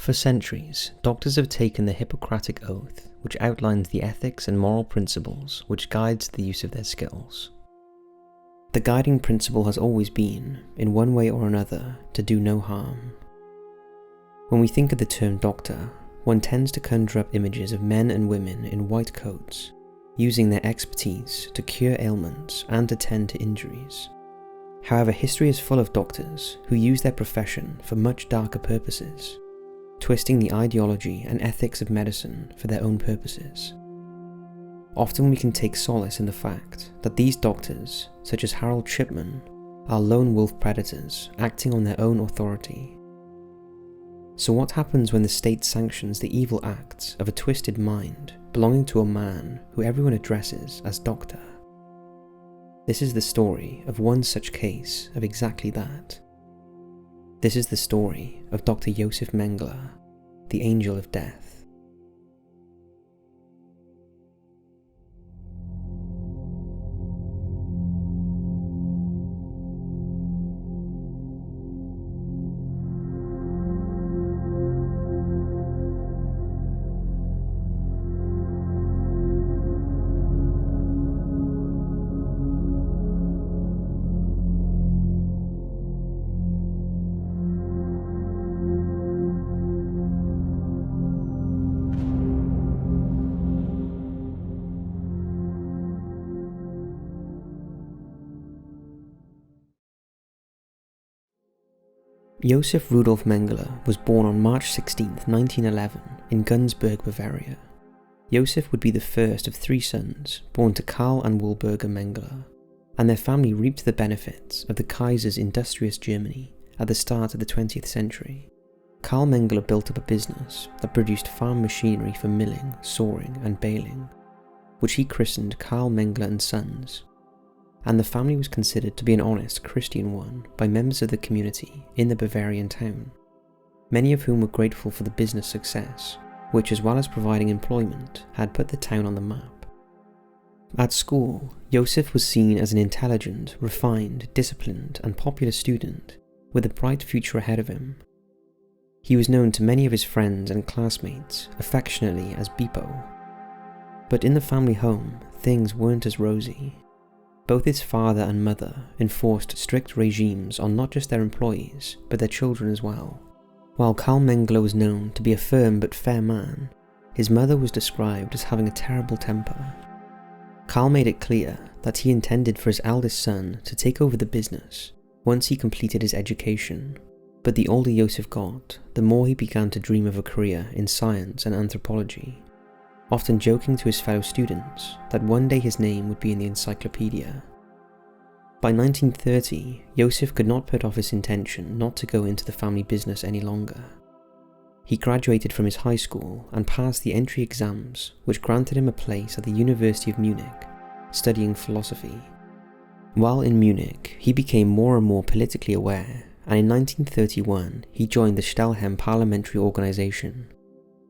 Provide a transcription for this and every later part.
For centuries, doctors have taken the Hippocratic Oath, which outlines the ethics and moral principles which guides the use of their skills. The guiding principle has always been, in one way or another, to do no harm. When we think of the term doctor, one tends to conjure up images of men and women in white coats, using their expertise to cure ailments and to tend to injuries. However, history is full of doctors who use their profession for much darker purposes, twisting the ideology and ethics of medicine for their own purposes. Often we can take solace in the fact that these doctors, such as Harold Shipman, are lone wolf predators acting on their own authority. So what happens when the state sanctions the evil acts of a twisted mind belonging to a man who everyone addresses as doctor? This is the story of one such case of exactly that. This is the story of Dr. Josef Mengele, the Angel of Death. Josef Rudolf Mengele was born on March 16, 1911, in Günzburg, Bavaria. Josef would be the first of 3 sons born to Karl and Wilburger Mengele, and their family reaped the benefits of the Kaiser's industrious Germany at the start of the 20th century. Karl Mengele built up a business that produced farm machinery for milling, sawing, and baling, which he christened Karl Mengele & Sons, and the family was considered to be an honest Christian one by members of the community in the Bavarian town, many of whom were grateful for the business success, which, as well as providing employment, had put the town on the map. At school, Josef was seen as an intelligent, refined, disciplined, and popular student with a bright future ahead of him. He was known to many of his friends and classmates affectionately as Bippo. But in the family home, things weren't as rosy. Both his father and mother enforced strict regimes on not just their employees, but their children as well. While Karl Mengele was known to be a firm but fair man, his mother was described as having a terrible temper. Karl made it clear that he intended for his eldest son to take over the business once he completed his education, but the older Josef got, the more he began to dream of a career in science and anthropology, often joking to his fellow students that one day his name would be in the encyclopedia. By 1930, Josef could not put off his intention not to go into the family business any longer. He graduated from his high school and passed the entry exams, which granted him a place at the University of Munich, studying philosophy. While in Munich, he became more and more politically aware, and in 1931 he joined the Stahlhelm parliamentary organization,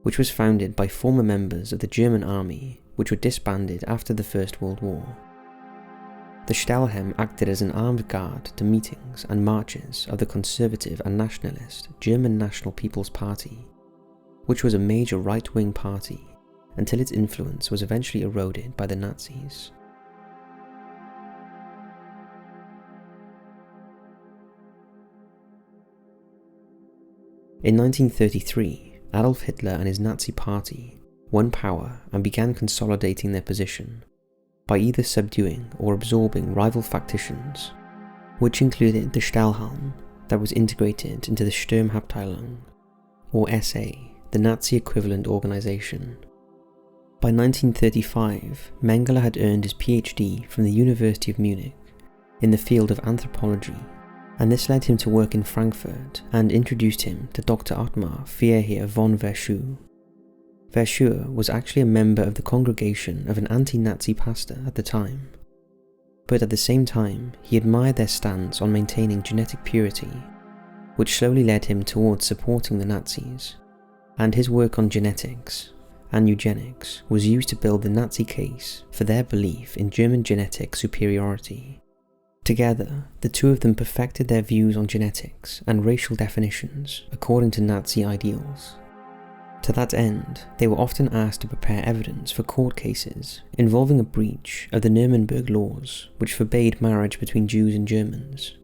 which was founded by former members of the German army, which were disbanded after the First World War. The Stahlhelm acted as an armed guard to meetings and marches of the conservative and nationalist German National People's Party, which was a major right-wing party until its influence was eventually eroded by the Nazis. In 1933, Adolf Hitler and his Nazi party won power and began consolidating their position by either subduing or absorbing rival factions, which included the Stahlhelm that was integrated into the Sturmabteilung, or SA, the Nazi equivalent organization. By 1935, Mengele had earned his PhD from the University of Munich in the field of anthropology, and this led him to work in Frankfurt and introduced him to Dr. Ottmar Freiherr von Verschuur. Verschuur was actually a member of the congregation of an anti-Nazi pastor at the time, but at the same time he admired their stance on maintaining genetic purity, which slowly led him towards supporting the Nazis, and his work on genetics and eugenics was used to build the Nazi case for their belief in German genetic superiority. Together, the two of them perfected their views on genetics and racial definitions according to Nazi ideals, To that end, they were often asked to prepare evidence for court cases involving a breach of the Nuremberg laws, which forbade marriage between Jews and Germans.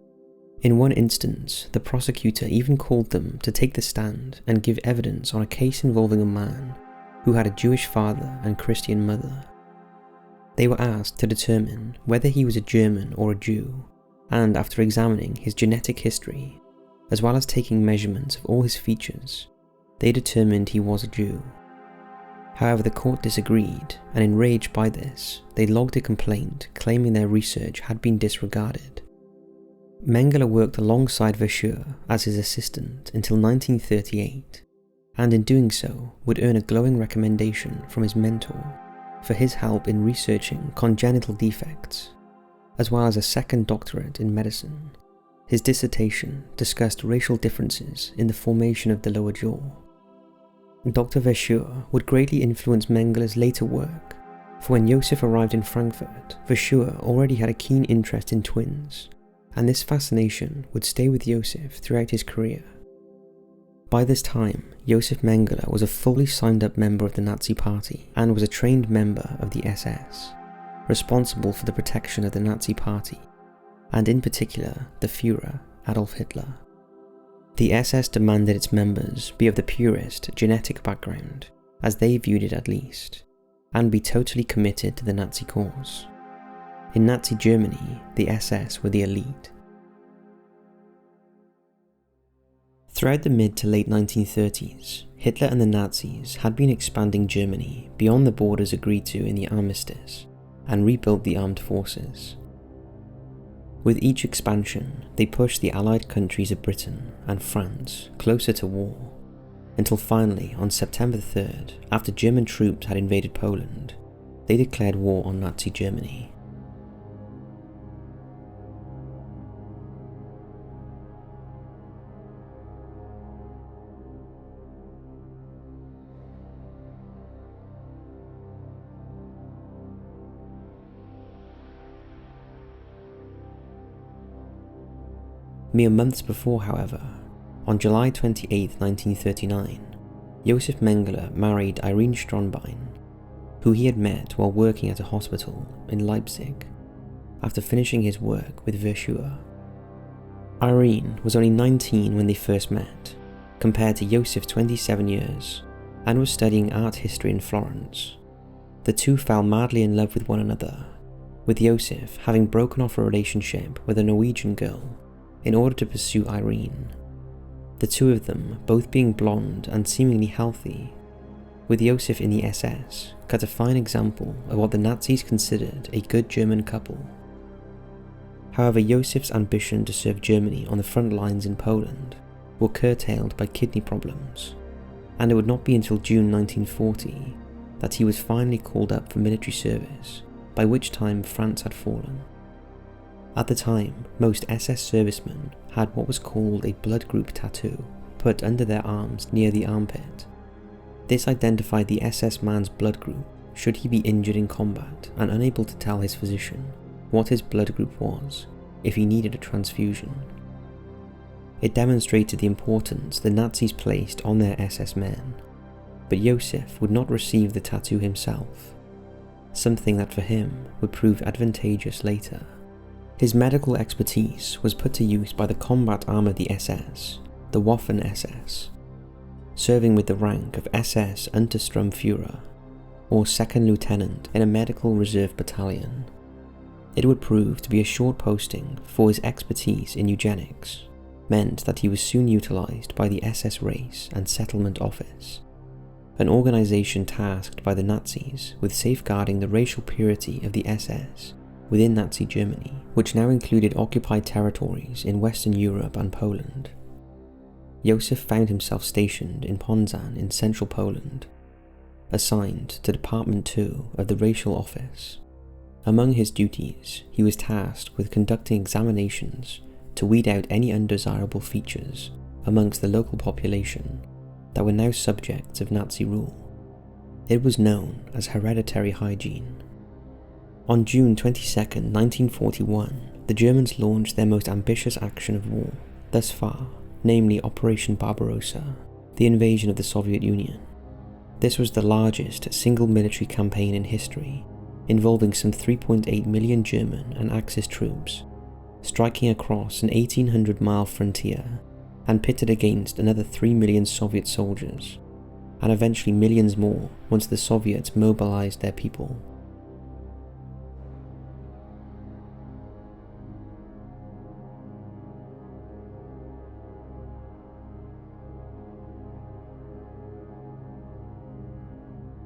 In one instance, the prosecutor even called them to take the stand and give evidence on a case involving a man who had a Jewish father and Christian mother. They were asked to determine whether he was a German or a Jew, and after examining his genetic history, as well as taking measurements of all his features, they determined he was a Jew. However, the court disagreed, and enraged by this, they logged a complaint claiming their research had been disregarded. Mengele worked alongside Verschuur as his assistant until 1938, and in doing so would earn a glowing recommendation from his mentor for his help in researching congenital defects, as well as a second doctorate in medicine. His dissertation discussed racial differences in the formation of the lower jaw. Dr. Verschuur would greatly influence Mengele's later work, for when Josef arrived in Frankfurt, Verschuur already had a keen interest in twins, and this fascination would stay with Josef throughout his career. By this time, Josef Mengele was a fully signed-up member of the Nazi Party and was a trained member of the SS, responsible for the protection of the Nazi Party, and in particular the Führer, Adolf Hitler. The SS demanded its members be of the purest genetic background, as they viewed it at least, and be totally committed to the Nazi cause. In Nazi Germany, the SS were the elite. Throughout the mid to late 1930s, Hitler and the Nazis had been expanding Germany beyond the borders agreed to in the armistice, and rebuilt the armed forces. With each expansion, they pushed the Allied countries of Britain and France closer to war, until finally, on September 3rd, after German troops had invaded Poland, they declared war on Nazi Germany. Mere months before, however, on July 28, 1939, Josef Mengele married Irene Stronbein, who he had met while working at a hospital in Leipzig, after finishing his work with Verschuur. Irene was only 19 when they first met, compared to Josef's 27 years, and was studying art history in Florence. The two fell madly in love with one another, with Josef having broken off a relationship with a Norwegian girl in order to pursue Irene. The two of them both being blonde and seemingly healthy, with Josef in the SS cut a fine example of what the Nazis considered a good German couple. However, Josef's ambition to serve Germany on the front lines in Poland were curtailed by kidney problems, and it would not be until June 1940 that he was finally called up for military service, by which time France had fallen. At the time, most SS servicemen had what was called a blood group tattoo put under their arms near the armpit. This identified the SS man's blood group should he be injured in combat and unable to tell his physician what his blood group was if he needed a transfusion. It demonstrated the importance the Nazis placed on their SS men, but Josef would not receive the tattoo himself, something that for him would prove advantageous later. His medical expertise was put to use by the combat arm of the SS, the Waffen-SS, serving with the rank of SS Untersturmführer, or second lieutenant in a medical reserve battalion. It would prove to be a short posting, for his expertise in eugenics meant that he was soon utilised by the SS Race and Settlement Office, an organisation tasked by the Nazis with safeguarding the racial purity of the SS within Nazi Germany, which now included occupied territories in Western Europe and Poland. Josef found himself stationed in Poznań in central Poland, assigned to Department 2 of the Racial Office. Among his duties, he was tasked with conducting examinations to weed out any undesirable features amongst the local population that were now subjects of Nazi rule. It was known as hereditary hygiene. On June 22, 1941, the Germans launched their most ambitious action of war thus far, namely Operation Barbarossa, the invasion of the Soviet Union. This was the largest single military campaign in history, involving some 3.8 million German and Axis troops, striking across an 1,800-mile frontier and pitted against another 3 million Soviet soldiers, and eventually millions more once the Soviets mobilized their people.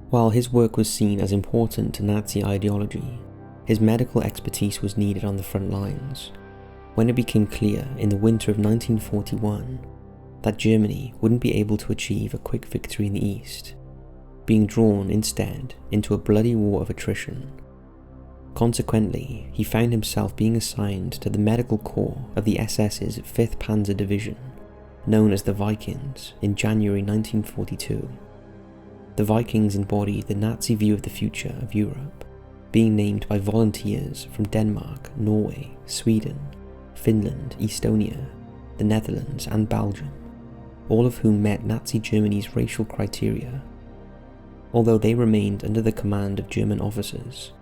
While his work was seen as important to Nazi ideology, his medical expertise was needed on the front lines, when it became clear in the winter of 1941 that Germany wouldn't be able to achieve a quick victory in the East, being drawn instead into a bloody war of attrition. Consequently, he found himself being assigned to the medical corps of the SS's 5th Panzer Division, known as the Vikings, in January 1942. The Vikings embodied the Nazi view of the future of Europe, being named by volunteers from Denmark, Norway, Sweden, Finland, Estonia, the Netherlands and Belgium, all of whom met Nazi Germany's racial criteria, although they remained under the command of German officers.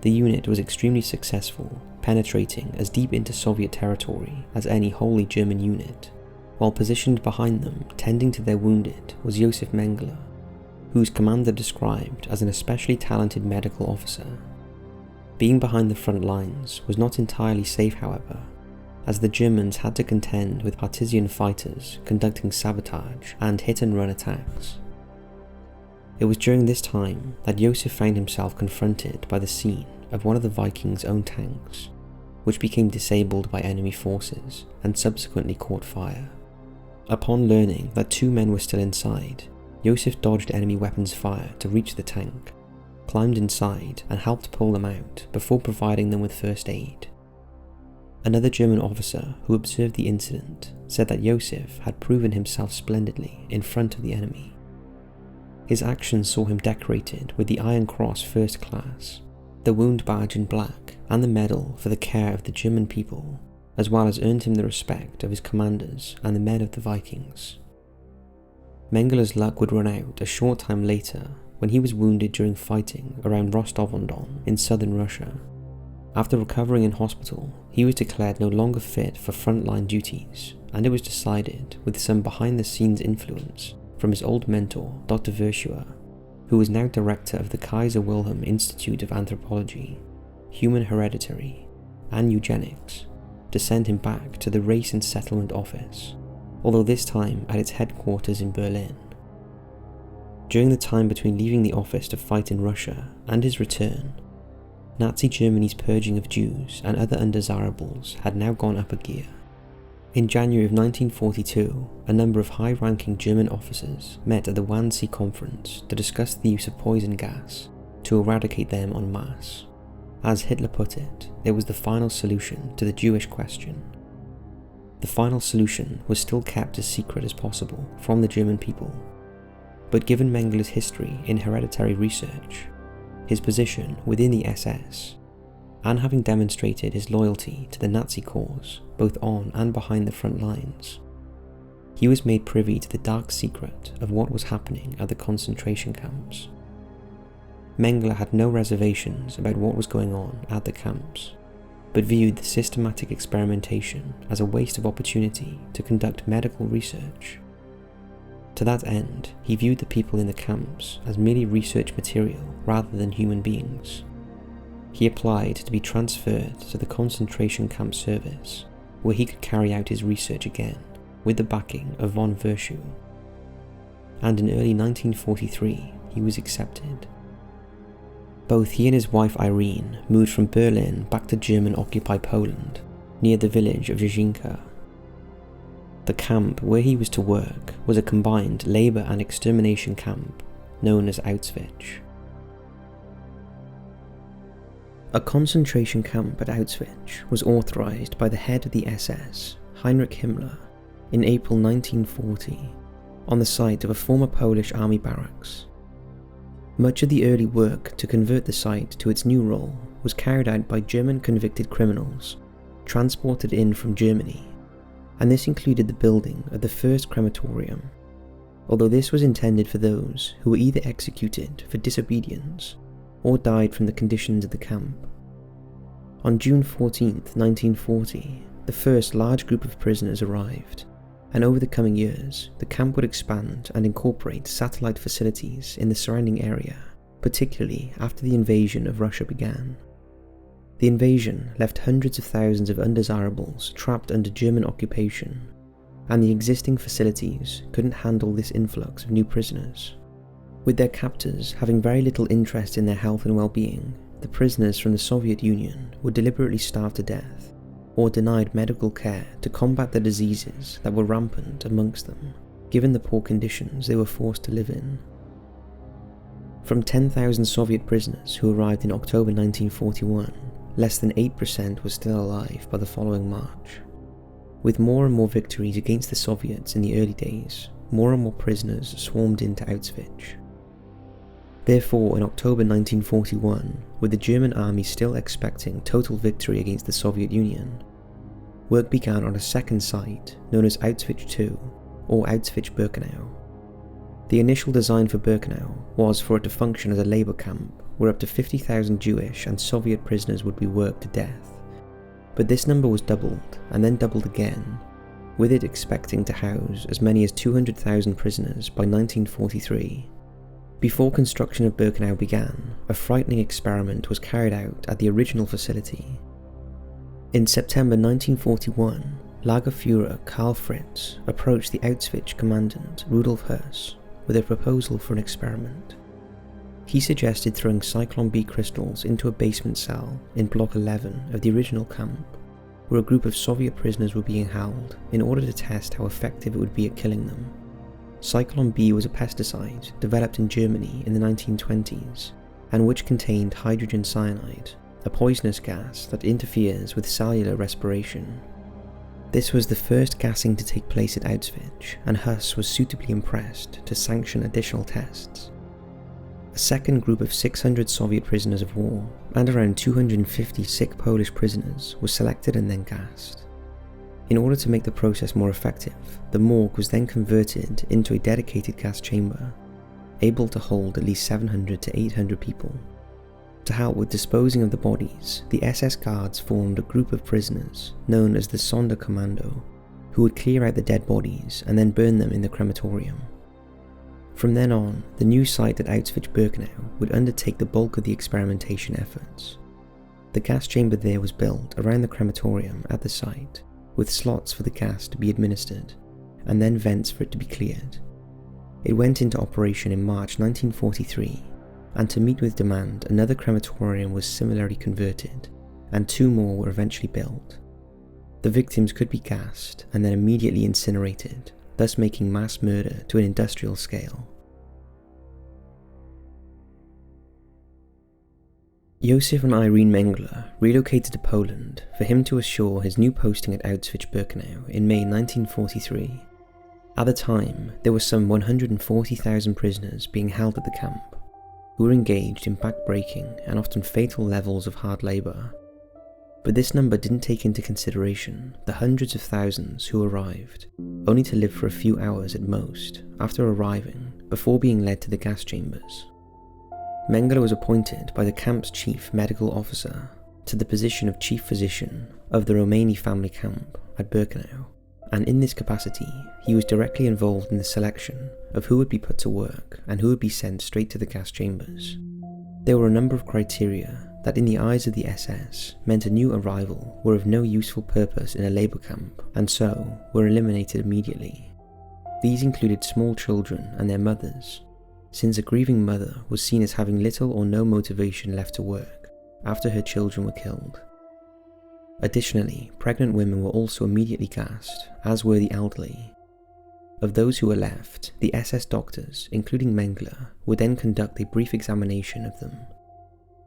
The unit was extremely successful, penetrating as deep into Soviet territory as any wholly German unit, while positioned behind them, tending to their wounded, was Josef Mengele, whose commander described as an especially talented medical officer. Being behind the front lines was not entirely safe, however, as the Germans had to contend with partisan fighters conducting sabotage and hit-and-run attacks. It was during this time that Josef found himself confronted by the scene of one of the Vikings' own tanks, which became disabled by enemy forces and subsequently caught fire. Upon learning that 2 men were still inside, Josef dodged enemy weapons fire to reach the tank, climbed inside and helped pull them out before providing them with first aid. Another German officer who observed the incident said that Josef had proven himself splendidly in front of the enemy. His actions saw him decorated with the Iron Cross First Class, the Wound Badge in black, and the Medal for the care of the German people, as well as earned him the respect of his commanders and the men of the Vikings. Mengele's luck would run out a short time later when he was wounded during fighting around Rostov-on-Don in southern Russia. After recovering in hospital, he was declared no longer fit for frontline duties, and it was decided, with some behind-the-scenes influence from his old mentor, Dr. Verschuer, who was now director of the Kaiser Wilhelm Institute of Anthropology, Human Hereditary, and Eugenics, to send him back to the Race and Settlement Office, although this time at its headquarters in Berlin. During the time between leaving the office to fight in Russia and his return, Nazi Germany's purging of Jews and other undesirables had now gone up a gear. In January of 1942, a number of high-ranking German officers met at the Wannsee Conference to discuss the use of poison gas to eradicate them en masse. As Hitler put it, it was the final solution to the Jewish question. The final solution was still kept as secret as possible from the German people, but given Mengele's history in hereditary research, his position within the SS, and having demonstrated his loyalty to the Nazi cause both on and behind the front lines, he was made privy to the dark secret of what was happening at the concentration camps. Mengele had no reservations about what was going on at the camps, but viewed the systematic experimentation as a waste of opportunity to conduct medical research. To that end, he viewed the people in the camps as merely research material rather than human beings. He applied to be transferred to the concentration camp service, where he could carry out his research again with the backing of von Verschuer. And in early 1943, he was accepted. Both he and his wife Irene moved from Berlin back to German-occupied Poland, near the village of Jeszynka. The camp where he was to work was a combined labour and extermination camp known as Auschwitz. A concentration camp at Auschwitz was authorised by the head of the SS, Heinrich Himmler, in April 1940, on the site of a former Polish army barracks. Much of the early work to convert the site to its new role was carried out by German convicted criminals transported in from Germany, and this included the building of the first crematorium. although this was intended for those who were either executed for disobedience or died from the conditions of the camp. On June 14, 1940, the first large group of prisoners arrived, and over the coming years, the camp would expand and incorporate satellite facilities in the surrounding area, particularly after the invasion of Russia began. The invasion left hundreds of thousands of undesirables trapped under German occupation, and the existing facilities couldn't handle this influx of new prisoners. With their captors having very little interest in their health and well-being, the prisoners from the Soviet Union were deliberately starved to death or denied medical care to combat the diseases that were rampant amongst them, given the poor conditions they were forced to live in. From 10,000 Soviet prisoners who arrived in October 1941, less than 8% were still alive by the following March. With more and more victories against the Soviets in the early days, more and more prisoners swarmed into Auschwitz. Therefore, in October 1941, with the German army still expecting total victory against the Soviet Union, work began on a second site known as Auschwitz II, or Auschwitz-Birkenau. The initial design for Birkenau was for it to function as a labour camp where up to 50,000 Jewish and Soviet prisoners would be worked to death. But this number was doubled, and then doubled again, with it expecting to house as many as 200,000 prisoners by 1943. Before construction of Birkenau began, a frightening experiment was carried out at the original facility. In September 1941, Lagerführer Karl Fritz approached the Auschwitz commandant Rudolf Höss with a proposal for an experiment. He suggested throwing Cyclone B crystals into a basement cell in Block 11 of the original camp, where a group of Soviet prisoners were being held in order to test how effective it would be at killing them. Cyclone B was a pesticide developed in Germany in the 1920s, and which contained hydrogen cyanide, a poisonous gas that interferes with cellular respiration. This was the first gassing to take place at Auschwitz, and Höss was suitably impressed to sanction additional tests. A second group of 600 Soviet prisoners of war and around 250 sick Polish prisoners was selected and then gassed. In order to make the process more effective, the morgue was then converted into a dedicated gas chamber, able to hold at least 700 to 800 people. To help with disposing of the bodies, the SS guards formed a group of prisoners known as the Sonderkommando, who would clear out the dead bodies and then burn them in the crematorium. From then on, the new site at Auschwitz-Birkenau would undertake the bulk of the experimentation efforts. The gas chamber there was built around the crematorium at the site, with slots for the gas to be administered, and then vents for it to be cleared. It went into operation in March 1943, and to meet with demand, another crematorium was similarly converted, and 2 more were eventually built. The victims could be gassed and then immediately incinerated, thus making mass murder to an industrial scale. Josef and Irene Mengele relocated to Poland for him to assure his new posting at Auschwitz-Birkenau in May 1943. At the time, there were some 140,000 prisoners being held at the camp, who were engaged in back-breaking and often fatal levels of hard labour. But this number didn't take into consideration the hundreds of thousands who arrived, only to live for a few hours at most after arriving, before being led to the gas chambers. Mengele was appointed by the camp's chief medical officer to the position of chief physician of the Romani family camp at Birkenau, and in this capacity he was directly involved in the selection of who would be put to work and who would be sent straight to the gas chambers. There were a number of criteria that in the eyes of the SS meant a new arrival were of no useful purpose in a labour camp, and so were eliminated immediately. These included small children and their mothers, since a grieving mother was seen as having little or no motivation left to work after her children were killed. Additionally, pregnant women were also immediately gassed, as were the elderly. Of those who were left, the SS doctors, including Mengele, would then conduct a brief examination of them.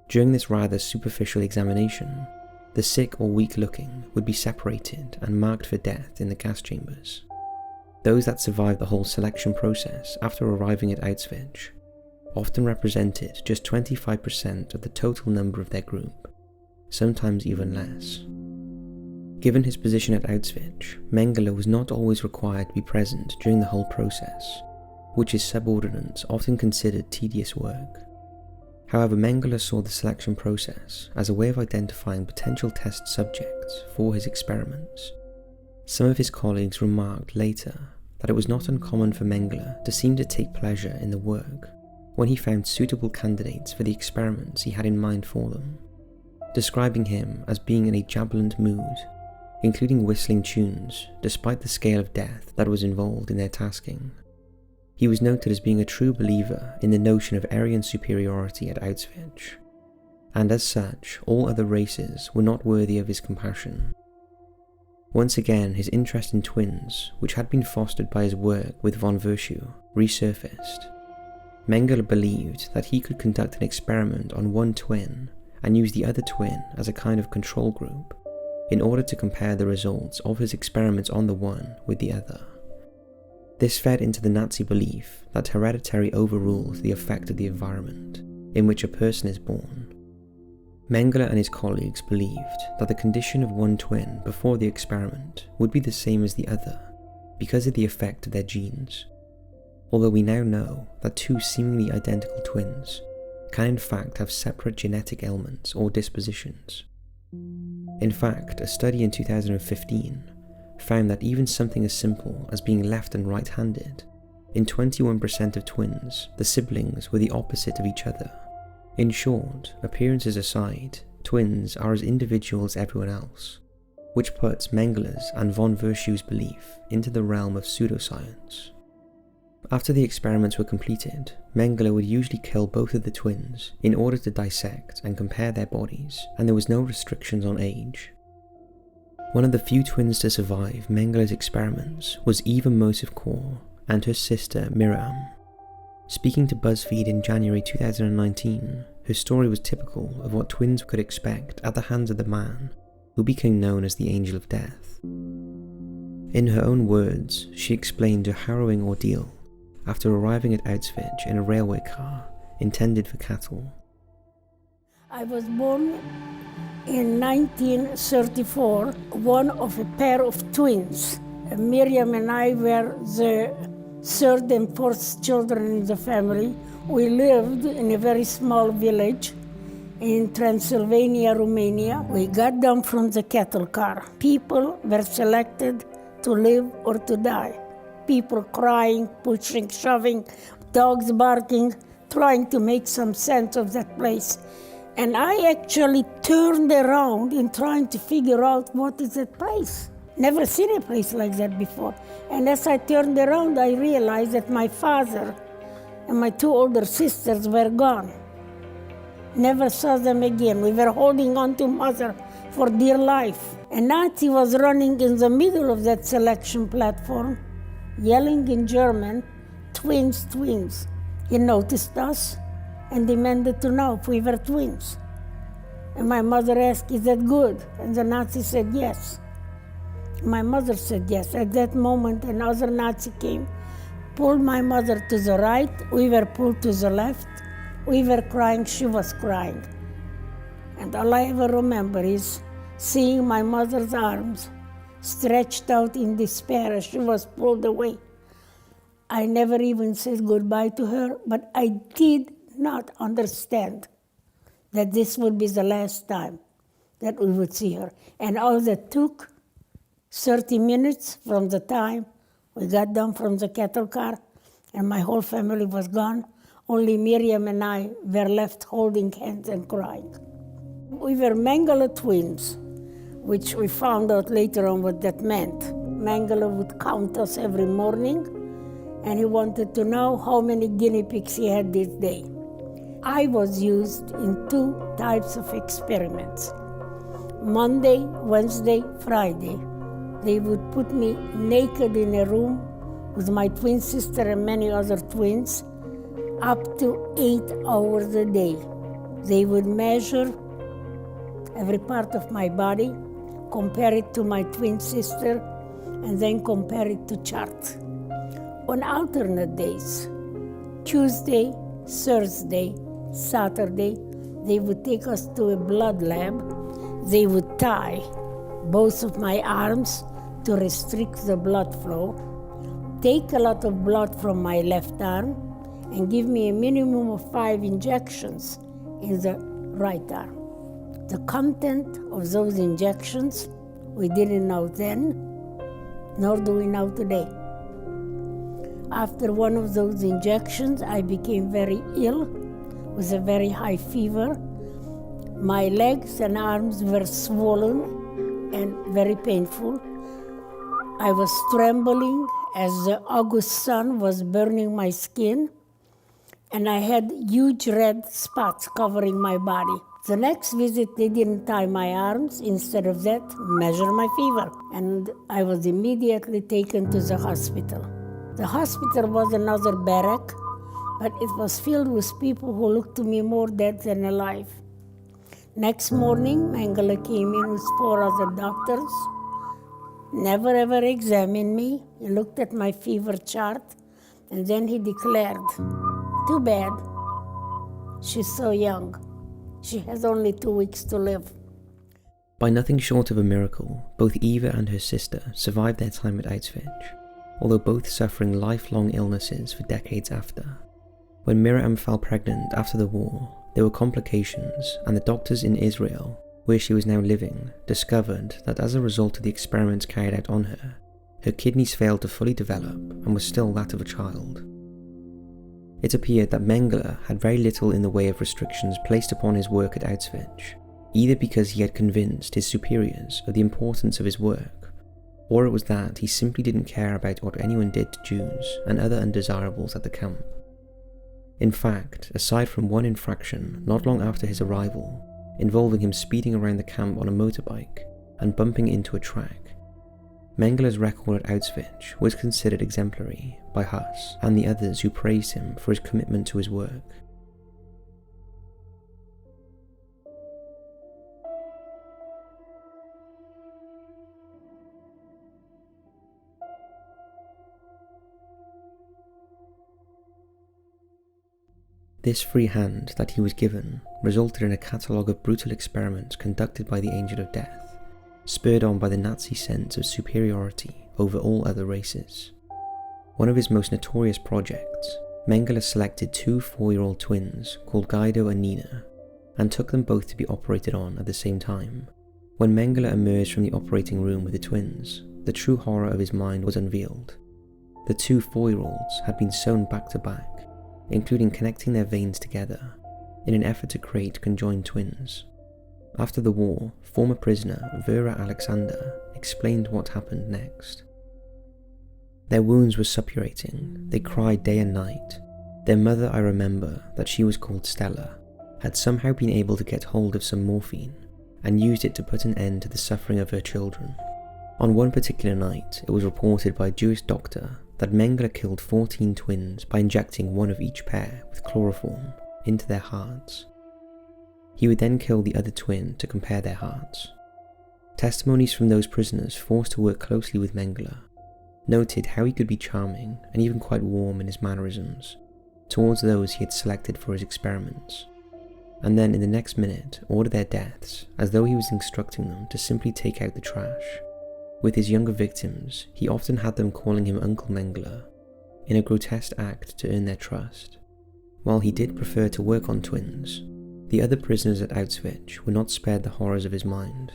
During this rather superficial examination, the sick or weak-looking would be separated and marked for death in the gas chambers. Those that survived the whole selection process after arriving at Auschwitz often represented just 25% of the total number of their group, sometimes even less. Given his position at Auschwitz, Mengele was not always required to be present during the whole process, which his subordinates often considered tedious work. However, Mengele saw the selection process as a way of identifying potential test subjects for his experiments. Some of his colleagues remarked later that it was not uncommon for Mengele to seem to take pleasure in the work when he found suitable candidates for the experiments he had in mind for them, describing him as being in a jubilant mood, including whistling tunes despite the scale of death that was involved in their tasking. He was noted as being a true believer in the notion of Aryan superiority at Auschwitz, and as such, all other races were not worthy of his compassion. Once again, his interest in twins, which had been fostered by his work with von Verschuur, resurfaced. Mengele believed that he could conduct an experiment on one twin and use the other twin as a kind of control group in order to compare the results of his experiments on the one with the other. This fed into the Nazi belief that heredity overrules the effect of the environment in which a person is born. Mengele and his colleagues believed that the condition of one twin before the experiment would be the same as the other because of the effect of their genes, although we now know that two seemingly identical twins can in fact have separate genetic ailments or dispositions. In fact, a study in 2015 found that even something as simple as being left and right-handed, in 21% of twins, the siblings were the opposite of each other. In short, appearances aside, twins are as individual as everyone else, which puts Mengele's and von Verschuur's belief into the realm of pseudoscience. After the experiments were completed, Mengele would usually kill both of the twins in order to dissect and compare their bodies, and there was no restrictions on age. One of the few twins to survive Mengele's experiments was Eva Mosif-Kaur and her sister Miriam. Speaking to BuzzFeed in January 2019, her story was typical of what twins could expect at the hands of the man who became known as the Angel of Death. In her own words, she explained her harrowing ordeal after arriving at Auschwitz in a railway car intended for cattle. I was born in 1934, one of a pair of twins. Miriam and I were the third and fourth children in the family. We lived in a very small village in Transylvania, Romania. We got down from the cattle car. People were selected to live or to die. People crying, pushing, shoving, dogs barking, trying to make some sense of that place. And I actually turned around in trying to figure out what is that place. Never seen a place like that before. And as I turned around, I realized that my father and my two older sisters were gone. Never saw them again. We were holding on to mother for dear life. A Nazi was running in the middle of that selection platform, yelling in German, "Twins, twins." He noticed us and demanded to know if we were twins. And my mother asked, "Is that good?" And the Nazi said yes. My mother said yes. At that moment, another Nazi came, pulled my mother to the right, we were pulled to the left. We were crying, she was crying. And all I ever remember is seeing my mother's arms stretched out in despair as she was pulled away. I never even said goodbye to her, but I did not understand that this would be the last time that we would see her. And all that took 30 minutes from the time we got down from the cattle car and my whole family was gone. Only Miriam and I were left holding hands and crying. We were Mengele twins, which we found out later on what that meant. Mengele would count us every morning, and he wanted to know how many guinea pigs he had this day. I was used in 2 types of experiments. Monday, Wednesday, Friday. They would put me naked in a room with my twin sister and many other twins, up to 8 hours a day. They would measure every part of my body, compare it to my twin sister, and then compare it to chart. On alternate days, Tuesday, Thursday, Saturday, they would take us to a blood lab. They would tie both of my arms to restrict the blood flow. take a lot of blood from my left arm and give me a minimum of 5 injections in the right arm. The content of those injections we didn't know then, nor do we know today. After one of those injections, I became very ill with a very high fever. My legs and arms were swollen and very painful. I was trembling as the August sun was burning my skin, and I had huge red spots covering my body. The next visit, they didn't tie my arms. Instead of that, measure my fever. And I was immediately taken to the hospital. The hospital was another barrack, but it was filled with people who looked to me more dead than alive. Next morning, Mengele came in with 4 other doctors. Never ever examined me. He looked at my fever chart, and then he declared, "Too bad. She's so young. She has only 2 weeks to live." By nothing short of a miracle, both Eva and her sister survived their time at Auschwitz, although both suffering lifelong illnesses for decades after. When Miriam fell pregnant after the war, there were complications, and the doctors in Israel, where she was now living, discovered that as a result of the experiments carried out on her, her kidneys failed to fully develop and was still that of a child. It appeared that Mengele had very little in the way of restrictions placed upon his work at Auschwitz, either because he had convinced his superiors of the importance of his work, or it was that he simply didn't care about what anyone did to Jews and other undesirables at the camp. In fact, aside from one infraction not long after his arrival, involving him speeding around the camp on a motorbike and bumping into a track, Mengele's record at Auschwitz was considered exemplary by Huss and the others who praised him for his commitment to his work. This free hand that he was given resulted in a catalogue of brutal experiments conducted by the Angel of Death, spurred on by the Nazi sense of superiority over all other races. One of his most notorious projects, Mengele selected 2 4-year-old twins called Guido and Nina, and took them both to be operated on at the same time. When Mengele emerged from the operating room with the twins, the true horror of his mind was unveiled. The 2 4-year-olds had been sewn back to back, including connecting their veins together, in an effort to create conjoined twins. After the war, former prisoner Vera Alexander explained what happened next. Their wounds were suppurating, they cried day and night. Their mother, I remember that she was called Stella, had somehow been able to get hold of some morphine and used it to put an end to the suffering of her children. On one particular night, it was reported by a Jewish doctor that Mengele killed 14 twins by injecting one of each pair with chloroform into their hearts. He would then kill the other twin to compare their hearts. Testimonies from those prisoners forced to work closely with Mengele noted how he could be charming and even quite warm in his mannerisms towards those he had selected for his experiments, and then in the next minute order their deaths as though he was instructing them to simply take out the trash. With his younger victims, he often had them calling him Uncle Mengele, in a grotesque act to earn their trust. While he did prefer to work on twins, the other prisoners at Auschwitz were not spared the horrors of his mind.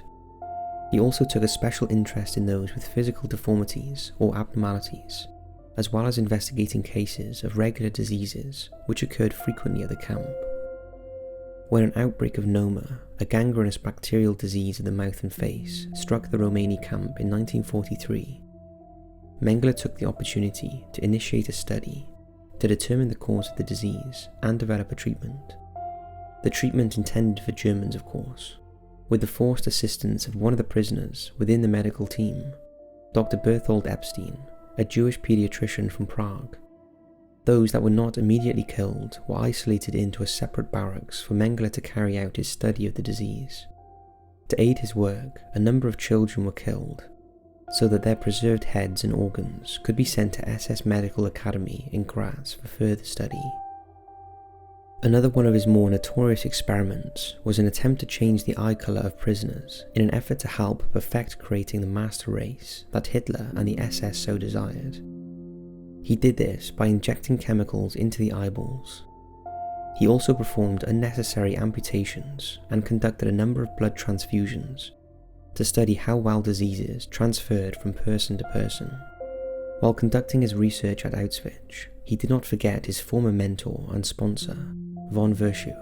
He also took a special interest in those with physical deformities or abnormalities, as well as investigating cases of regular diseases which occurred frequently at the camp. When an outbreak of Noma, a gangrenous bacterial disease of the mouth and face, struck the Romani camp in 1943, Mengele took the opportunity to initiate a study to determine the cause of the disease and develop a treatment. The treatment intended for Germans, of course, with the forced assistance of one of the prisoners within the medical team, Dr. Berthold Epstein, a Jewish pediatrician from Prague. Those that were not immediately killed were isolated into a separate barracks for Mengele to carry out his study of the disease. To aid his work, a number of children were killed, so that their preserved heads and organs could be sent to SS Medical Academy in Graz for further study. Another one of his more notorious experiments was an attempt to change the eye colour of prisoners in an effort to help perfect creating the master race that Hitler and the SS so desired. He did this by injecting chemicals into the eyeballs. He also performed unnecessary amputations and conducted a number of blood transfusions to study how well diseases transferred from person to person. While conducting his research at Auschwitz, he did not forget his former mentor and sponsor, von Virchow,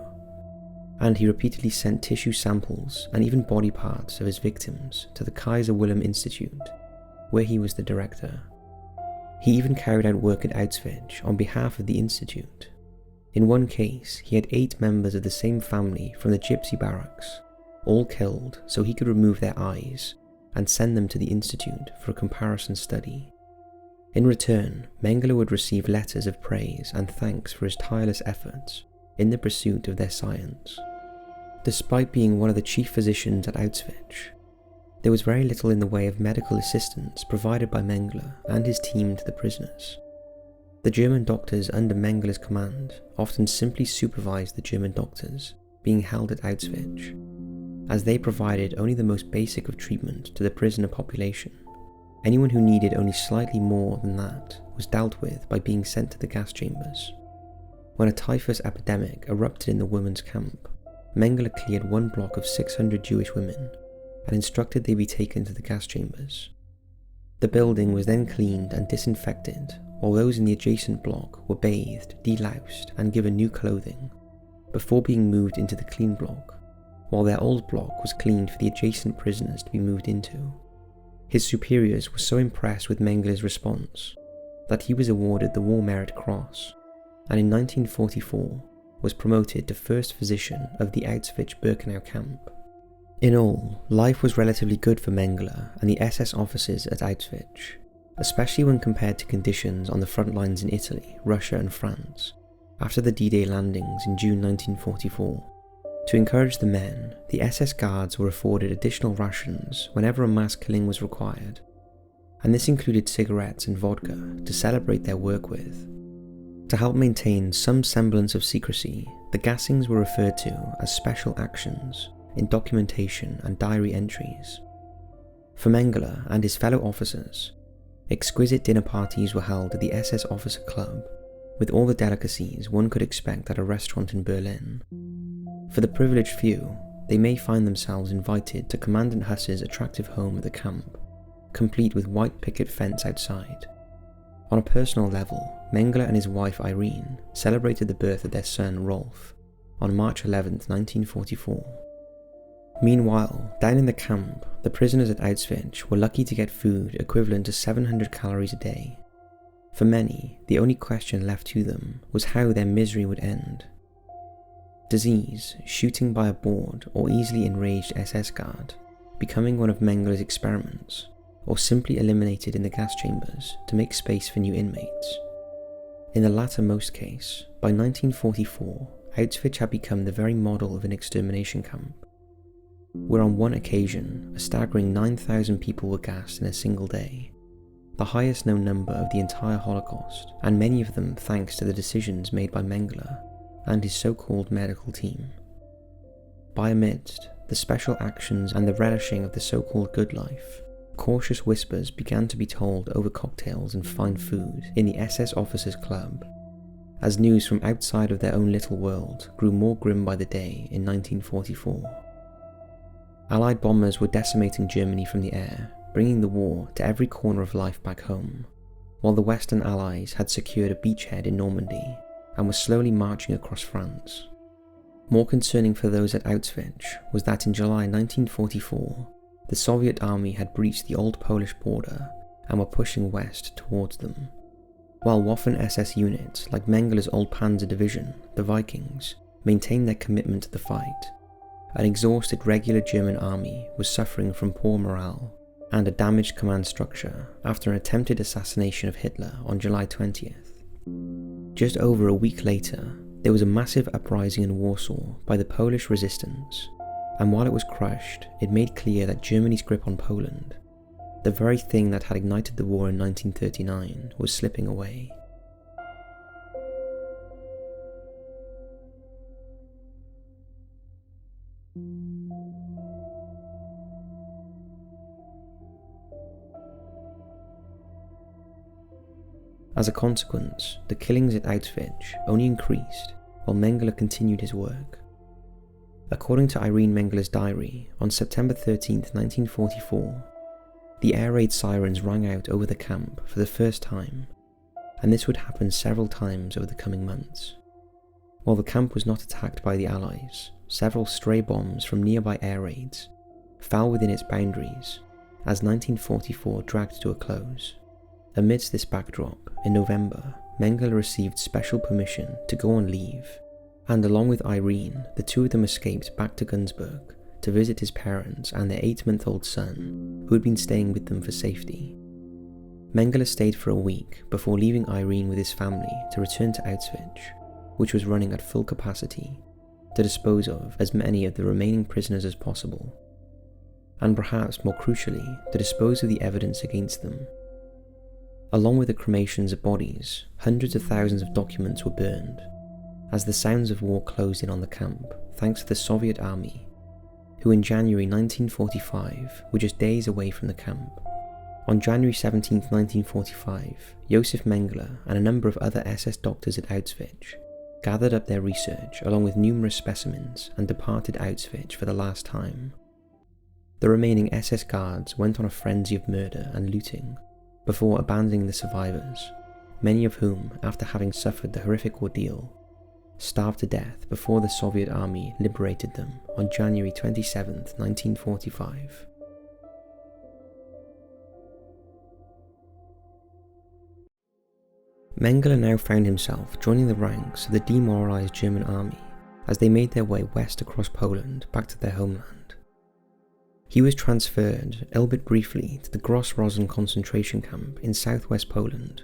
and he repeatedly sent tissue samples and even body parts of his victims to the Kaiser Wilhelm Institute, where he was the director. He even carried out work at Auschwitz on behalf of the institute. In one case, he had 8 members of the same family from the gypsy barracks, all killed so he could remove their eyes and send them to the institute for a comparison study. In return, Mengele would receive letters of praise and thanks for his tireless efforts in the pursuit of their science. Despite being one of the chief physicians at Auschwitz, there was very little in the way of medical assistance provided by Mengele and his team to the prisoners. The German doctors under Mengele's command often simply supervised the German doctors being held at Auschwitz, as they provided only the most basic of treatment to the prisoner population. Anyone who needed only slightly more than that was dealt with by being sent to the gas chambers. When a typhus epidemic erupted in the women's camp, Mengele cleared one block of 600 Jewish women and instructed they be taken to the gas chambers. The building was then cleaned and disinfected, while those in the adjacent block were bathed, deloused, and given new clothing, before being moved into the clean block, while their old block was cleaned for the adjacent prisoners to be moved into. His superiors were so impressed with Mengele's response that he was awarded the War Merit Cross, and in 1944 was promoted to first physician of the Auschwitz-Birkenau camp. In all, life was relatively good for Mengele and the SS officers at Auschwitz, especially when compared to conditions on the front lines in Italy, Russia and France, after the D-Day landings in June 1944. To encourage the men, the SS guards were afforded additional rations whenever a mass killing was required, and this included cigarettes and vodka to celebrate their work with. To help maintain some semblance of secrecy, the gassings were referred to as special actions in documentation and diary entries. For Mengele and his fellow officers, exquisite dinner parties were held at the SS Officer Club, with all the delicacies one could expect at a restaurant in Berlin. For the privileged few, they may find themselves invited to Commandant Huss's attractive home at the camp, complete with white picket fence outside. On a personal level, Mengele and his wife Irene celebrated the birth of their son Rolf on March 11, 1944. Meanwhile, down in the camp, the prisoners at Auschwitz were lucky to get food equivalent to 700 calories a day. For many, the only question left to them was how their misery would end. Disease, shooting by a bored or easily enraged SS guard, becoming one of Mengele's experiments, or simply eliminated in the gas chambers to make space for new inmates. In the lattermost case, by 1944, Auschwitz had become the very model of an extermination camp, where on one occasion, a staggering 9,000 people were gassed in a single day, the highest known number of the entire Holocaust, and many of them thanks to the decisions made by Mengele and his so-called medical team. By amidst the special actions and the relishing of the so-called good life, cautious whispers began to be told over cocktails and fine food in the SS Officers Club, as news from outside of their own little world grew more grim by the day in 1944. Allied bombers were decimating Germany from the air, bringing the war to every corner of life back home, while the Western Allies had secured a beachhead in Normandy and were slowly marching across France. More concerning for those at Auschwitz was that in July 1944, the Soviet army had breached the old Polish border and were pushing west towards them, while Waffen-SS units like Mengele's old Panzer Division, the Vikings, maintained their commitment to the fight. An exhausted regular German army was suffering from poor morale and a damaged command structure after an attempted assassination of Hitler on July 20th. Just over a week later, there was a massive uprising in Warsaw by the Polish resistance, and while it was crushed, it made clear that Germany's grip on Poland, the very thing that had ignited the war in 1939, was slipping away. As a consequence, the killings at Auschwitz only increased while Mengele continued his work. According to Irene Mengele's diary, on September 13, 1944, the air raid sirens rang out over the camp for the first time, and this would happen several times over the coming months. While the camp was not attacked by the Allies, several stray bombs from nearby air raids fell within its boundaries as 1944 dragged to a close. Amidst this backdrop, in November, Mengele received special permission to go on leave, and along with Irene, the two of them escaped back to Günzburg to visit his parents and their 8-month-old son, who had been staying with them for safety. Mengele stayed for a week before leaving Irene with his family to return to Auschwitz, which was running at full capacity, to dispose of as many of the remaining prisoners as possible, and perhaps more crucially, to dispose of the evidence against them. Along with the cremations of bodies, hundreds of thousands of documents were burned, as the sounds of war closed in on the camp thanks to the Soviet army, who in January 1945 were just days away from the camp. On January 17, 1945, Josef Mengele and a number of other SS doctors at Auschwitz gathered up their research along with numerous specimens and departed Auschwitz for the last time. The remaining SS guards went on a frenzy of murder and looting before abandoning the survivors, many of whom, after having suffered the horrific ordeal, starved to death before the Soviet army liberated them on January 27, 1945. Mengele now found himself joining the ranks of the demoralized German army as they made their way west across Poland back to their homeland. He was transferred, albeit briefly, to the Gross-Rosen concentration camp in southwest Poland,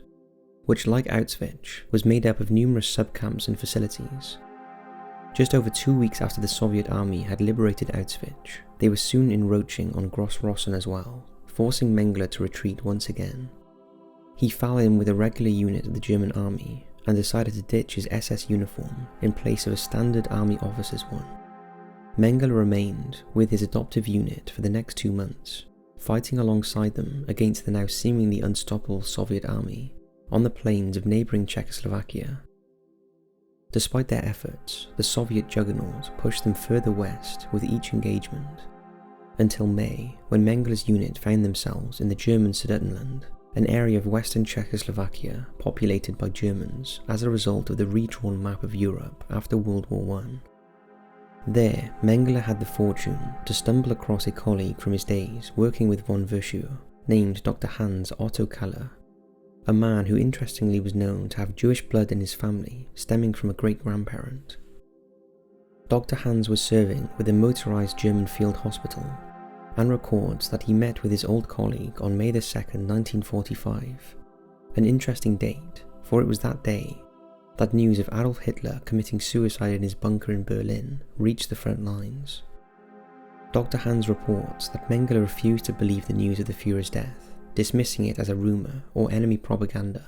which, like Auschwitz, was made up of numerous subcamps and facilities. Just over 2 weeks after the Soviet army had liberated Auschwitz, they were soon encroaching on Gross-Rosen as well, forcing Mengele to retreat once again. He fell in with a regular unit of the German army and decided to ditch his SS uniform in place of a standard army officer's one. Mengele remained with his adoptive unit for the next 2 months, fighting alongside them against the now seemingly unstoppable Soviet army on the plains of neighbouring Czechoslovakia. Despite their efforts, the Soviet juggernaut pushed them further west with each engagement, until May, when Mengele's unit found themselves in the German Sudetenland, an area of western Czechoslovakia populated by Germans as a result of the redrawn map of Europe after World War I. There, Mengele had the fortune to stumble across a colleague from his days working with von Verschuur, named Dr. Hans Otto Kaller, a man who interestingly was known to have Jewish blood in his family stemming from a great-grandparent. Dr. Hans was serving with a motorized German field hospital, and records that he met with his old colleague on May 2, 1945, an interesting date, for it was that day that news of Adolf Hitler committing suicide in his bunker in Berlin reached the front lines. Dr. Hans reports that Mengele refused to believe the news of the Führer's death, dismissing it as a rumour or enemy propaganda.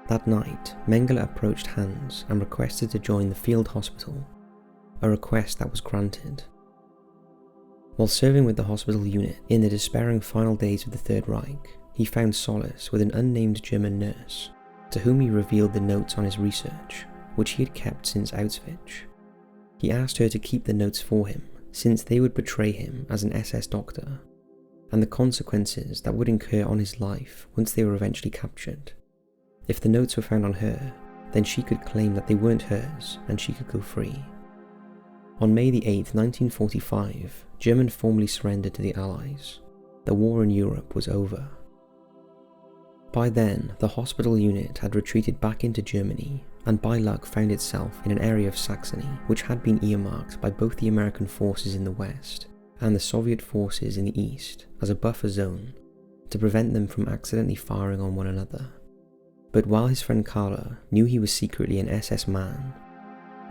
That night, Mengele approached Hans and requested to join the field hospital, a request that was granted. While serving with the hospital unit in the despairing final days of the Third Reich, he found solace with an unnamed German nurse, to whom he revealed the notes on his research, which he had kept since Auschwitz. He asked her to keep the notes for him, since they would betray him as an SS doctor, and the consequences that would incur on his life once they were eventually captured. If the notes were found on her, then she could claim that they weren't hers and she could go free. On May 8, 1945, Germany formally surrendered to the Allies. The war in Europe was over. By then, the hospital unit had retreated back into Germany and by luck found itself in an area of Saxony which had been earmarked by both the American forces in the west and the Soviet forces in the east as a buffer zone to prevent them from accidentally firing on one another. But while his friend Carla knew he was secretly an SS man,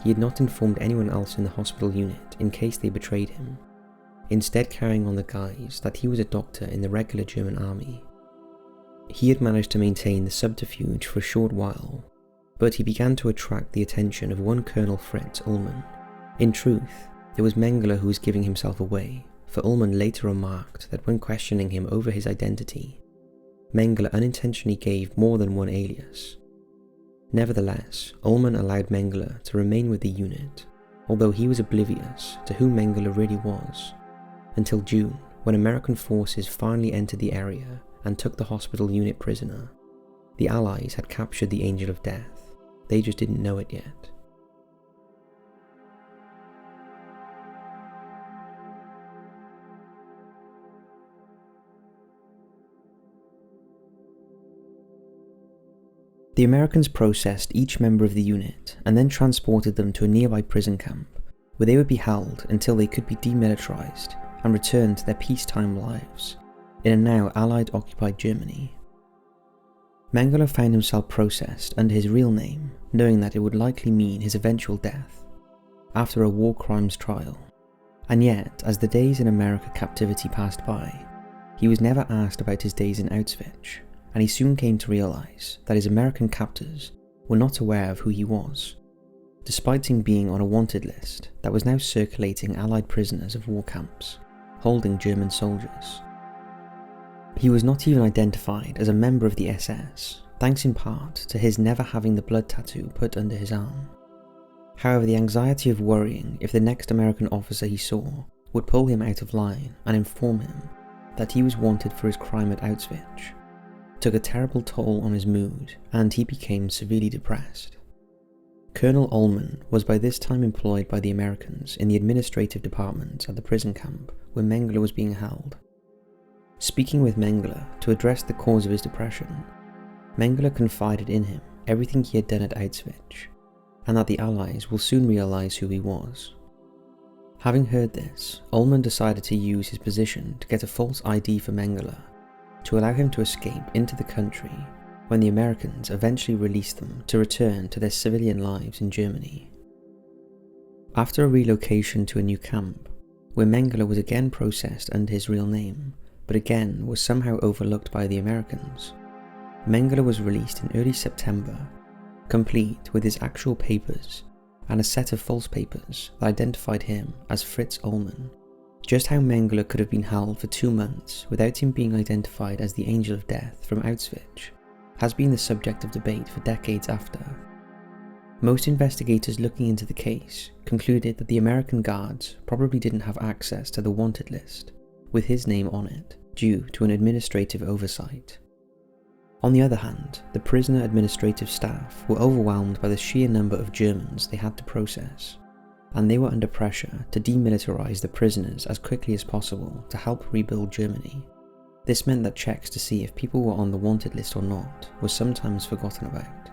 he had not informed anyone else in the hospital unit in case they betrayed him, instead carrying on the guise that he was a doctor in the regular German army. He had managed to maintain the subterfuge for a short while, but he began to attract the attention of one Colonel Fritz Ullmann, In truth, it was Mengele who was giving himself away, for Ullman later remarked that when questioning him over his identity, Mengele unintentionally gave more than one alias. Nevertheless, Ullman allowed Mengele to remain with the unit, although he was oblivious to who Mengele really was, until June, when American forces finally entered the area and took the hospital unit prisoner. The Allies had captured the Angel of Death. They just didn't know it yet. The Americans processed each member of the unit and then transported them to a nearby prison camp, where they would be held until they could be demilitarized and return to their peacetime lives in a now Allied-occupied Germany. Mengele found himself processed under his real name, knowing that it would likely mean his eventual death, after a war crimes trial. And yet, as the days in America captivity passed by, he was never asked about his days in Auschwitz, and he soon came to realize that his American captors were not aware of who he was, despite him being on a wanted list that was now circulating Allied prisoners of war camps, holding German soldiers. He was not even identified as a member of the SS, thanks in part to his never having the blood tattoo put under his arm. However, the anxiety of worrying if the next American officer he saw would pull him out of line and inform him that he was wanted for his crime at Auschwitz took a terrible toll on his mood, and he became severely depressed. Colonel Ullman was by this time employed by the Americans in the administrative department at the prison camp where Mengele was being held. Speaking with Mengele to address the cause of his depression, Mengele confided in him everything he had done at Auschwitz, and that the Allies will soon realize who he was. Having heard this, Ullman decided to use his position to get a false ID for Mengele, to allow him to escape into the country when the Americans eventually released them to return to their civilian lives in Germany. After a relocation to a new camp, where Mengele was again processed under his real name, but again was somehow overlooked by the Americans, Mengele was released in early September, complete with his actual papers and a set of false papers that identified him as Fritz Ullman. Just how Mengele could have been held for 2 months without him being identified as the Angel of Death from Auschwitz has been the subject of debate for decades after. Most investigators looking into the case concluded that the American guards probably didn't have access to the wanted list with his name on it due to an administrative oversight. On the other hand, the prisoner administrative staff were overwhelmed by the sheer number of Germans they had to process, and they were under pressure to demilitarize the prisoners as quickly as possible to help rebuild Germany. This meant that checks to see if people were on the wanted list or not were sometimes forgotten about.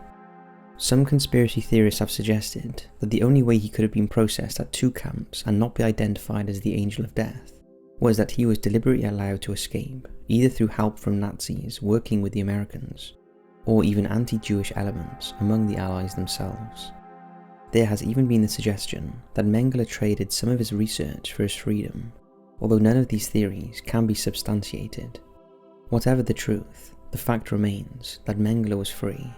Some conspiracy theorists have suggested that the only way he could have been processed at 2 camps and not be identified as the Angel of Death was that he was deliberately allowed to escape, either through help from Nazis working with the Americans, or even anti-Jewish elements among the Allies themselves. There has even been the suggestion that Mengele traded some of his research for his freedom, although none of these theories can be substantiated. Whatever the truth, the fact remains that Mengele was free.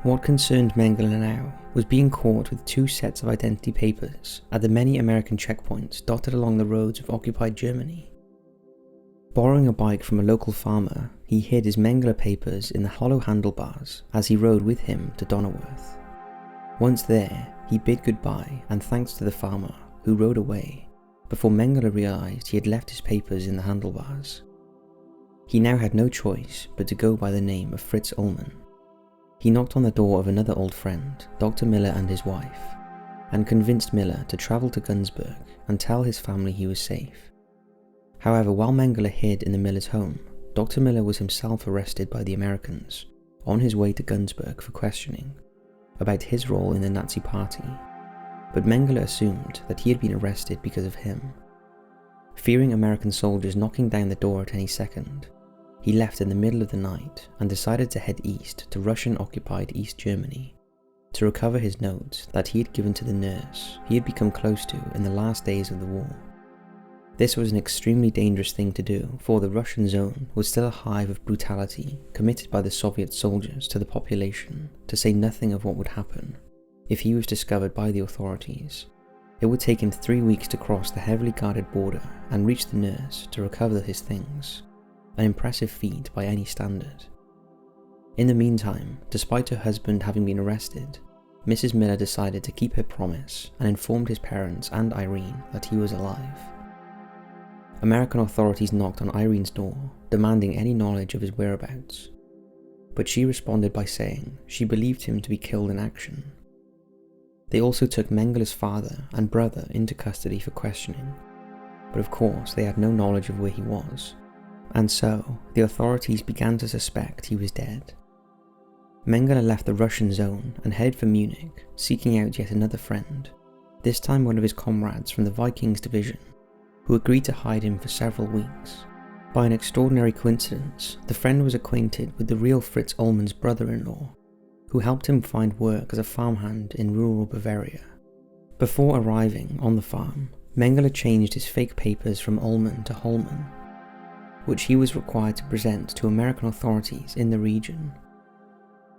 What concerned Mengele now was being caught with 2 sets of identity papers at the many American checkpoints dotted along the roads of occupied Germany. Borrowing a bike from a local farmer, he hid his Mengele papers in the hollow handlebars as he rode with him to Donauwörth. Once there, he bid goodbye and thanks to the farmer, who rode away, before Mengele realized he had left his papers in the handlebars. He now had no choice but to go by the name of Fritz Ullman. He knocked on the door of another old friend, Dr. Miller and his wife, and convinced Miller to travel to Günzburg and tell his family he was safe. However, while Mengele hid in the Miller's home, Dr. Miller was himself arrested by the Americans on his way to Günzburg for questioning about his role in the Nazi party, but Mengele assumed that he had been arrested because of him. Fearing American soldiers knocking down the door at any second, he left in the middle of the night and decided to head east to Russian-occupied East Germany to recover his notes that he had given to the nurse he had become close to in the last days of the war. This was an extremely dangerous thing to do, for the Russian zone was still a hive of brutality committed by the Soviet soldiers to the population, to say nothing of what would happen if he was discovered by the authorities, It would take him 3 weeks to cross the heavily guarded border and reach the nurse to recover his things, an impressive feat by any standard. In the meantime, despite her husband having been arrested, Mrs. Miller decided to keep her promise and informed his parents and Irene that he was alive. American authorities knocked on Irene's door, demanding any knowledge of his whereabouts, but she responded by saying she believed him to be killed in action. They also took Mengele's father and brother into custody for questioning, but of course they had no knowledge of where he was, and so the authorities began to suspect he was dead. Mengele left the Russian zone and headed for Munich, seeking out yet another friend, this time one of his comrades from the Vikings division, who agreed to hide him for several weeks. By an extraordinary coincidence, the friend was acquainted with the real Fritz Ullmann's brother-in-law, who helped him find work as a farmhand in rural Bavaria. Before arriving on the farm, Mengele changed his fake papers from Ullmann to Holman, which he was required to present to American authorities in the region.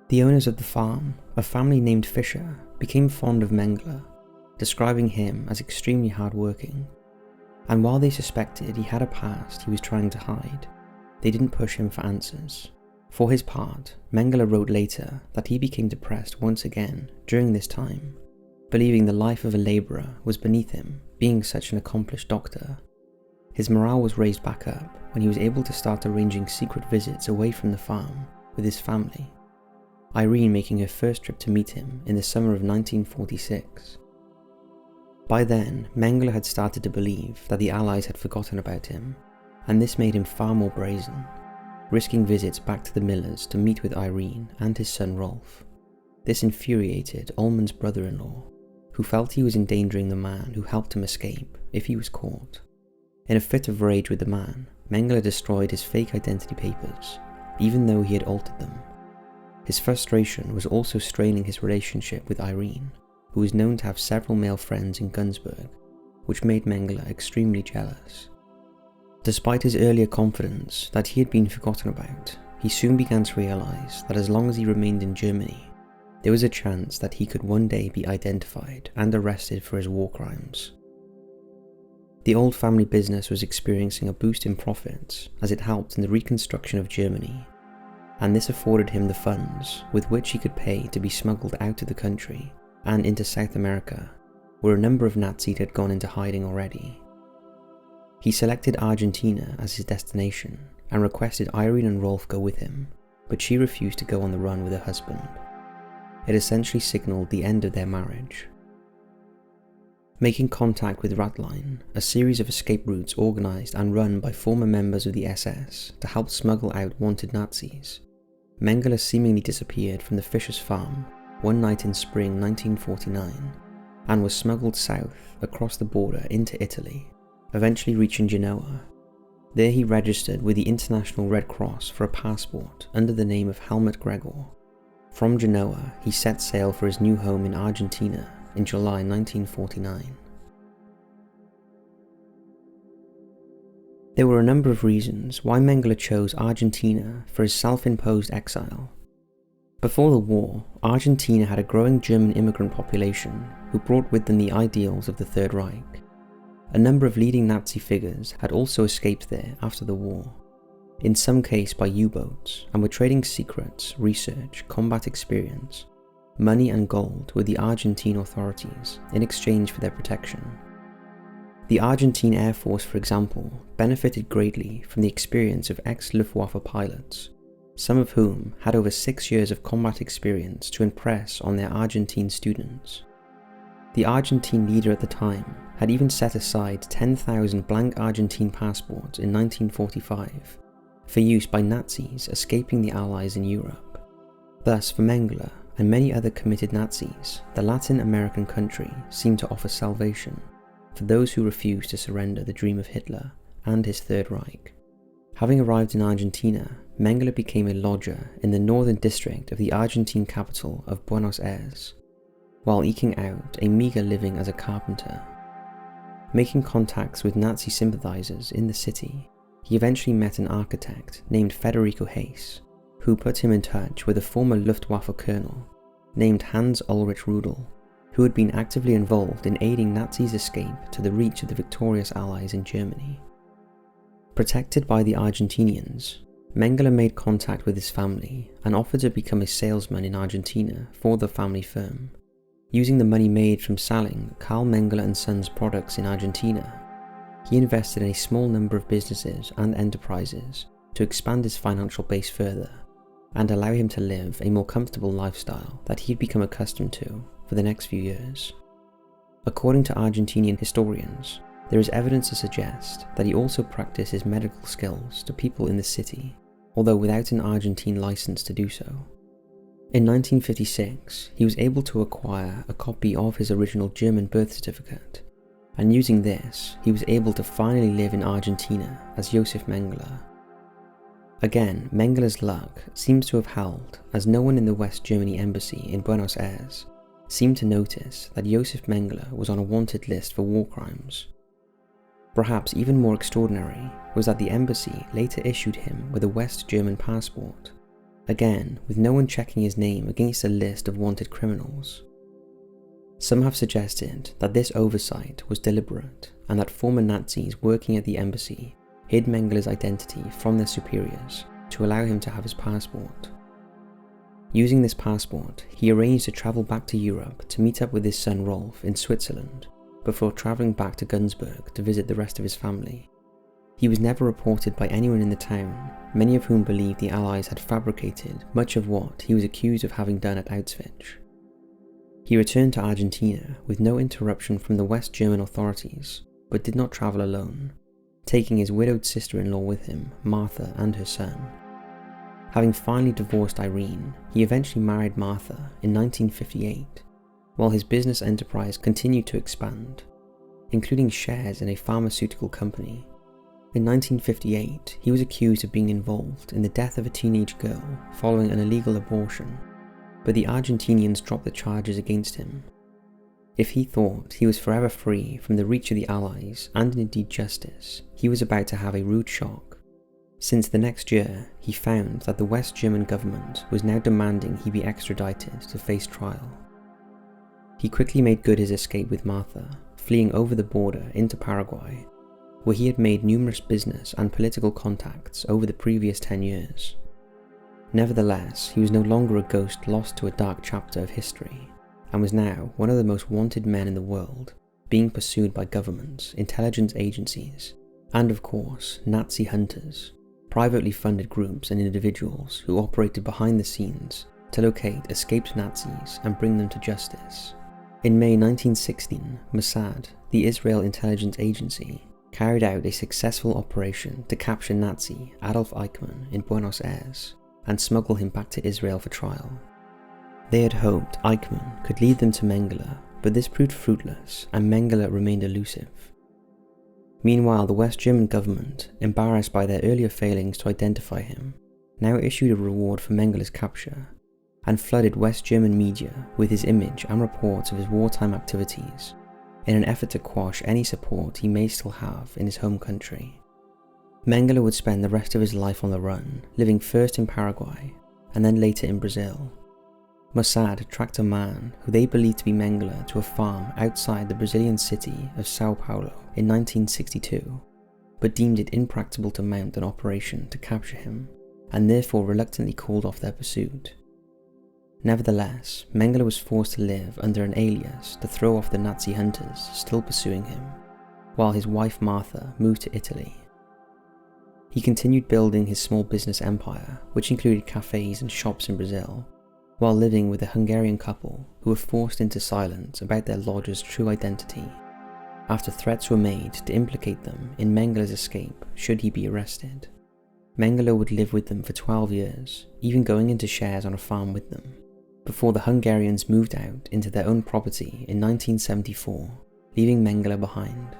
The owners of the farm, a family named Fischer, became fond of Mengele, describing him as extremely hard-working, and while they suspected he had a past he was trying to hide, they didn't push him for answers. For his part, Mengele wrote later that he became depressed once again during this time, believing the life of a labourer was beneath him, being such an accomplished doctor. His morale was raised back up when he was able to start arranging secret visits away from the farm with his family, Irene making her first trip to meet him in the summer of 1946. By then, Mengele had started to believe that the Allies had forgotten about him, and this made him far more brazen, risking visits back to the Millers to meet with Irene and his son Rolf. This infuriated Ullmann's brother-in-law, who felt he was endangering the man who helped him escape if he was caught. In a fit of rage with the man, Mengele destroyed his fake identity papers, even though he had altered them. His frustration was also straining his relationship with Irene, who was known to have several male friends in Günzburg, which made Mengele extremely jealous. Despite his earlier confidence that he had been forgotten about, he soon began to realize that as long as he remained in Germany, there was a chance that he could one day be identified and arrested for his war crimes. The old family business was experiencing a boost in profits as it helped in the reconstruction of Germany, and this afforded him the funds with which he could pay to be smuggled out of the country and into South America, where a number of Nazis had gone into hiding already. He selected Argentina as his destination and requested Irene and Rolf go with him, but she refused to go on the run with her husband. It essentially signalled the end of their marriage. Making contact with Ratline, a series of escape routes organised and run by former members of the SS to help smuggle out wanted Nazis, Mengele seemingly disappeared from the Fischer's farm one night in spring 1949 and was smuggled south across the border into Italy, eventually reaching Genoa. There he registered with the International Red Cross for a passport under the name of Helmut Gregor. From Genoa, he set sail for his new home in Argentina in July 1949. There were a number of reasons why Mengele chose Argentina for his self-imposed exile. Before the war, Argentina had a growing German immigrant population who brought with them the ideals of the Third Reich. A number of leading Nazi figures had also escaped there after the war, in some case by U-boats, and were trading secrets, research, combat experience, money and gold with the Argentine authorities in exchange for their protection. The Argentine Air Force, for example, benefited greatly from the experience of ex-Luftwaffe pilots, some of whom had over 6 years of combat experience to impress on their Argentine students. The Argentine leader at the time had even set aside 10,000 blank Argentine passports in 1945 for use by Nazis escaping the Allies in Europe. Thus, for Mengele and many other committed Nazis, the Latin American country seemed to offer salvation for those who refused to surrender the dream of Hitler and his Third Reich. Having arrived in Argentina, Mengele became a lodger in the northern district of the Argentine capital of Buenos Aires, while eking out a meagre living as a carpenter. Making contacts with Nazi sympathizers in the city, he eventually met an architect named Federico Hayes, who put him in touch with a former Luftwaffe colonel named Hans Ulrich Rudel, who had been actively involved in aiding Nazis' escape to the reach of the victorious Allies in Germany. Protected by the Argentinians, Mengele made contact with his family and offered to become a salesman in Argentina for the family firm. Using the money made from selling Carl Mengele & Sons products in Argentina, he invested in a small number of businesses and enterprises to expand his financial base further and allow him to live a more comfortable lifestyle that he'd become accustomed to for the next few years. According to Argentinian historians, there is evidence to suggest that he also practiced his medical skills to people in the city, although without an Argentine license to do so. In 1956, he was able to acquire a copy of his original German birth certificate, and using this, he was able to finally live in Argentina as Josef Mengele. Again, Mengele's luck seems to have held, as no one in the West Germany embassy in Buenos Aires seemed to notice that Josef Mengele was on a wanted list for war crimes. Perhaps even more extraordinary was that the embassy later issued him with a West German passport, again with no one checking his name against a list of wanted criminals. Some have suggested that this oversight was deliberate and that former Nazis working at the embassy hid Mengele's identity from their superiors to allow him to have his passport. Using this passport, he arranged to travel back to Europe to meet up with his son Rolf in Switzerland before travelling back to Günzburg to visit the rest of his family. He was never reported by anyone in the town, many of whom believed the Allies had fabricated much of what he was accused of having done at Auschwitz. He returned to Argentina with no interruption from the West German authorities, but did not travel alone, taking his widowed sister-in-law with him, Martha, and her son. Having finally divorced Irene, he eventually married Martha in 1958, while his business enterprise continued to expand, including shares in a pharmaceutical company. In 1958, he was accused of being involved in the death of a teenage girl following an illegal abortion, but the Argentinians dropped the charges against him. If he thought he was forever free from the reach of the Allies and indeed justice, he was about to have a rude shock, since the next year he found that the West German government was now demanding he be extradited to face trial. He quickly made good his escape with Martha, fleeing over the border into Paraguay, where he had made numerous business and political contacts over the previous 10 years. Nevertheless, he was no longer a ghost lost to a dark chapter of history, and was now one of the most wanted men in the world, being pursued by governments, intelligence agencies, and of course, Nazi hunters, privately funded groups and individuals who operated behind the scenes to locate escaped Nazis and bring them to justice. In May 1916, Mossad, the Israel intelligence agency, carried out a successful operation to capture Nazi Adolf Eichmann in Buenos Aires and smuggle him back to Israel for trial. They had hoped Eichmann could lead them to Mengele, but this proved fruitless and Mengele remained elusive. Meanwhile, the West German government, embarrassed by their earlier failings to identify him, now issued a reward for Mengele's capture and flooded West German media with his image and reports of his wartime activities in an effort to quash any support he may still have in his home country. Mengele would spend the rest of his life on the run, living first in Paraguay and then later in Brazil. Mossad tracked a man who they believed to be Mengele to a farm outside the Brazilian city of Sao Paulo in 1962, but deemed it impracticable to mount an operation to capture him, and therefore reluctantly called off their pursuit. Nevertheless, Mengele was forced to live under an alias to throw off the Nazi hunters still pursuing him, while his wife Martha moved to Italy. He continued building his small business empire, which included cafes and shops in Brazil, while living with a Hungarian couple who were forced into silence about their lodger's true identity, after threats were made to implicate them in Mengele's escape should he be arrested. Mengele would live with them for 12 years, even going into shares on a farm with them, before the Hungarians moved out into their own property in 1974, leaving Mengele behind.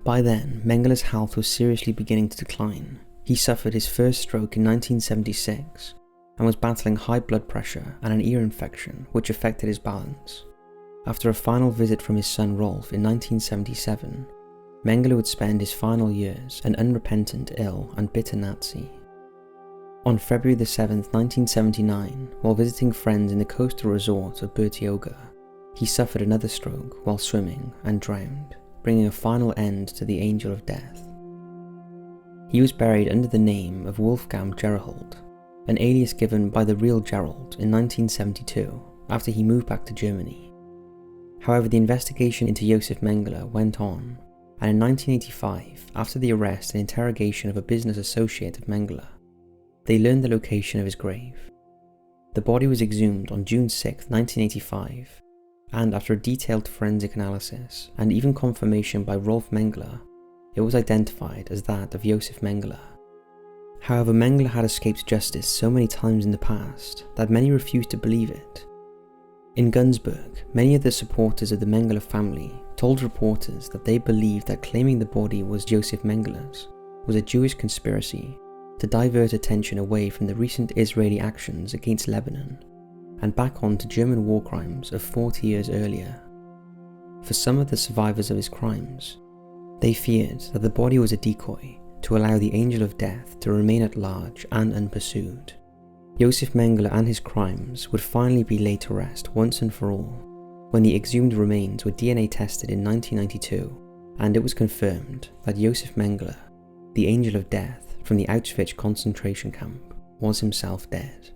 By then, Mengele's health was seriously beginning to decline. He suffered his first stroke in 1976 and was battling high blood pressure and an ear infection which affected his balance. After a final visit from his son Rolf in 1977, Mengele would spend his final years an unrepentant, ill and bitter Nazi. On February 7, 1979, while visiting friends in the coastal resort of Bertioga, he suffered another stroke while swimming and drowned, bringing a final end to the Angel of Death. He was buried under the name of Wolfgang Gerhold, an alias given by the real Gerald in 1972 after he moved back to Germany. However, the investigation into Josef Mengele went on, and in 1985, after the arrest and interrogation of a business associate of Mengele, they learned the location of his grave. The body was exhumed on June 6, 1985, and after a detailed forensic analysis and even confirmation by Rolf Mengele, it was identified as that of Josef Mengele. However, Mengele had escaped justice so many times in the past that many refused to believe it. In Günzburg, many of the supporters of the Mengele family told reporters that they believed that claiming the body was Josef Mengele's was a Jewish conspiracy to divert attention away from the recent Israeli actions against Lebanon and back onto German war crimes of 40 years earlier. For some of the survivors of his crimes, they feared that the body was a decoy to allow the Angel of Death to remain at large and unpursued. Josef Mengele and his crimes would finally be laid to rest once and for all when the exhumed remains were DNA tested in 1992, and it was confirmed that Josef Mengele, the Angel of Death from the Auschwitz concentration camp, was himself dead.